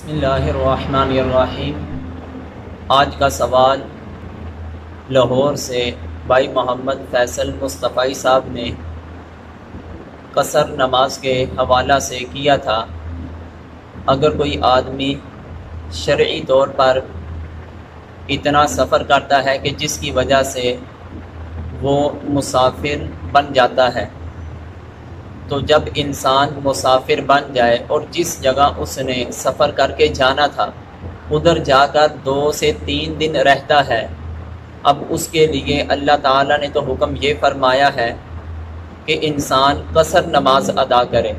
بسم اللہ الرحمن الرحیم۔ آج کا سوال لاہور سے بھائی محمد فیصل مصطفی صاحب نے قصر نماز کے حوالہ سے کیا تھا۔ اگر کوئی آدمی شرعی طور پر اتنا سفر کرتا ہے کہ جس کی وجہ سے وہ مسافر بن جاتا ہے، تو جب انسان مسافر بن جائے اور جس جگہ اس نے سفر کر کے جانا تھا ادھر جا کر 2 سے 3 دن رہتا ہے، اب اس کے لیے اللہ تعالیٰ نے تو حکم یہ فرمایا ہے کہ انسان قصر نماز ادا کرے۔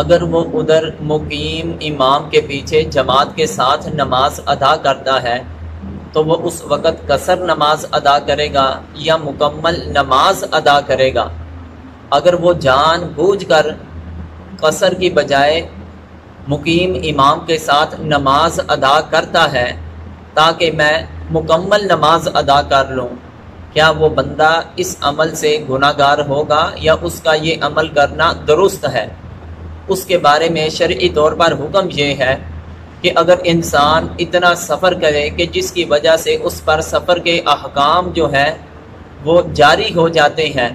اگر وہ ادھر مقیم امام کے پیچھے جماعت کے ساتھ نماز ادا کرتا ہے تو وہ اس وقت قصر نماز ادا کرے گا یا مکمل نماز ادا کرے گا؟ اگر وہ جان بوجھ کر قصر کی بجائے مقیم امام کے ساتھ نماز ادا کرتا ہے تاکہ میں مکمل نماز ادا کر لوں، کیا وہ بندہ اس عمل سے گناہ گار ہوگا یا اس کا یہ عمل کرنا درست ہے؟ اس کے بارے میں شرعی طور پر حکم یہ ہے کہ اگر انسان اتنا سفر کرے کہ جس کی وجہ سے اس پر سفر کے احکام جو ہے وہ جاری ہو جاتے ہیں،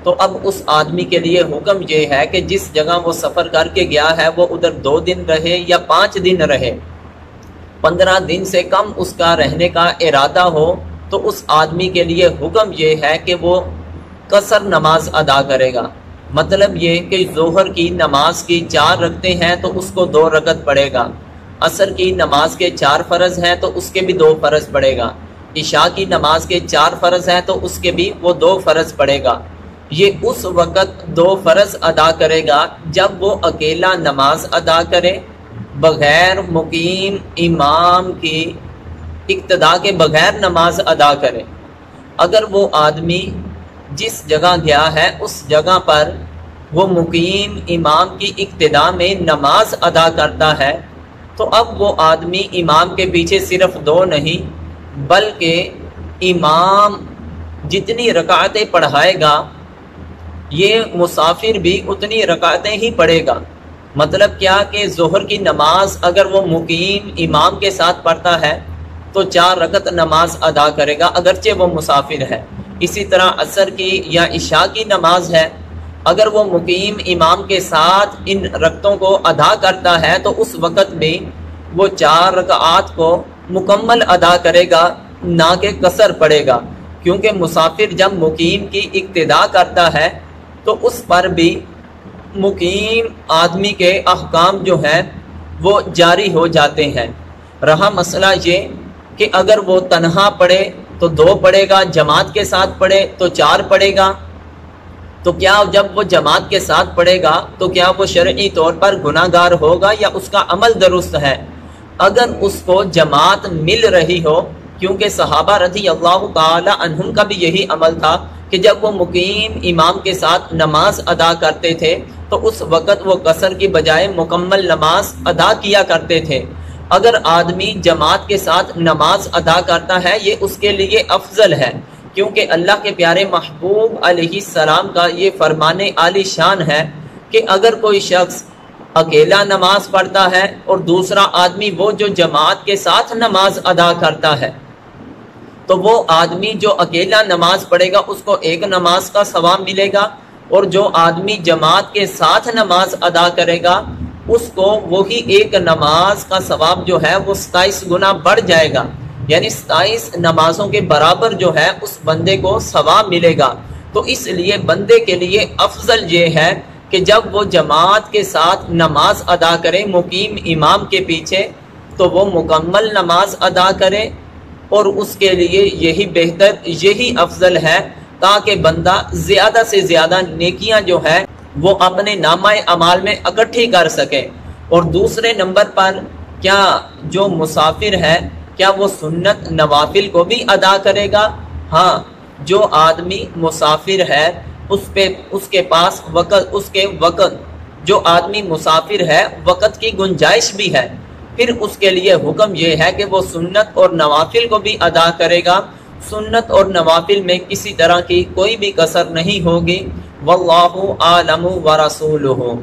تو اب اس آدمی کے لیے حکم یہ ہے کہ جس جگہ وہ سفر کر کے گیا ہے وہ ادھر 2 دن رہے یا 5 دن رہے، 15 دن سے کم اس کا رہنے کا ارادہ ہو تو اس آدمی کے لیے حکم یہ ہے کہ وہ قصر نماز ادا کرے گا۔ مطلب یہ کہ ظہر کی نماز کی 4 رکعتیں ہیں تو اس کو 2 رکعت پڑھے گا، عصر کی نماز کے 4 فرض ہیں تو اس کے بھی 2 فرض پڑھے گا، عشاء کی نماز کے 4 فرض ہیں تو اس کے بھی وہ 2 فرض پڑھے گا۔ یہ اس وقت 2 فرض ادا کرے گا جب وہ اکیلا نماز ادا کرے، بغیر مقیم امام کی اقتدا کے بغیر نماز ادا کرے۔ اگر وہ آدمی جس جگہ گیا ہے اس جگہ پر وہ مقیم امام کی اقتدا میں نماز ادا کرتا ہے تو اب وہ آدمی امام کے پیچھے صرف 2 نہیں بلکہ امام جتنی رکعتیں پڑھائے گا یہ مسافر بھی اتنی رکعتیں ہی پڑھے گا۔ مطلب کیا کہ ظہر کی نماز اگر وہ مقیم امام کے ساتھ پڑھتا ہے تو 4 رکعت نماز ادا کرے گا اگرچہ وہ مسافر ہے۔ اسی طرح عصر کی یا عشاء کی نماز ہے، اگر وہ مقیم امام کے ساتھ ان رکعتوں کو ادا کرتا ہے تو اس وقت بھی وہ 4 رکعات کو مکمل ادا کرے گا نہ کہ قصر پڑے گا، کیونکہ مسافر جب مقیم کی اقتدا کرتا ہے تو اس پر بھی مقیم آدمی کے احکام جو ہیں وہ جاری ہو جاتے ہیں۔ رہا مسئلہ یہ کہ اگر وہ تنہا پڑھے تو 2 پڑھے گا، جماعت کے ساتھ پڑھے تو 4 پڑھے گا، تو کیا جب وہ جماعت کے ساتھ پڑھے گا تو کیا وہ شرعی طور پر گناہ گار ہوگا یا اس کا عمل درست ہے؟ اگر اس کو جماعت مل رہی ہو، کیونکہ صحابہ رضی اللہ تعالی عنہم کا بھی یہی عمل تھا کہ جب وہ مقیم امام کے ساتھ نماز ادا کرتے تھے تو اس وقت وہ قصر کی بجائے مکمل نماز ادا کیا کرتے تھے۔ اگر آدمی جماعت کے ساتھ نماز ادا کرتا ہے یہ اس کے لیے افضل ہے، کیونکہ اللہ کے پیارے محبوب علیہ السلام کا یہ فرمان عالی شان ہے کہ اگر کوئی شخص اکیلا نماز پڑھتا ہے اور دوسرا آدمی وہ جو جماعت کے ساتھ نماز ادا کرتا ہے تو وہ آدمی جو اکیلا نماز پڑھے گا اس کو 1 نماز کا ثواب ملے گا، اور جو آدمی جماعت کے ساتھ نماز ادا کرے گا اس کو وہی 1 نماز کا ثواب جو ہے وہ 27 گنا بڑھ جائے گا، یعنی 27 نمازوں کے برابر جو ہے اس بندے کو ثواب ملے گا۔ تو اس لیے بندے کے لیے افضل یہ ہے کہ جب وہ جماعت کے ساتھ نماز ادا کرے مقیم امام کے پیچھے تو وہ مکمل نماز ادا کرے، اور اس کے لیے یہی بہتر یہی افضل ہے تاکہ بندہ زیادہ سے زیادہ نیکیاں جو ہے وہ اپنے نامہ اعمال میں اکٹھی کر سکے۔ اور دوسرے نمبر پر کیا جو مسافر ہے کیا وہ سنت نوافل کو بھی ادا کرے گا؟ ہاں، جو آدمی مسافر ہے اس کے پاس وقت جو آدمی مسافر ہے وقت کی گنجائش بھی ہے، پھر اس کے لیے حکم یہ ہے کہ وہ سنت اور نوافل کو بھی ادا کرے گا۔ سنت اور نوافل میں کسی طرح کی کوئی بھی کسر نہیں ہوگی۔ واللہ اعلم ورسولہ۔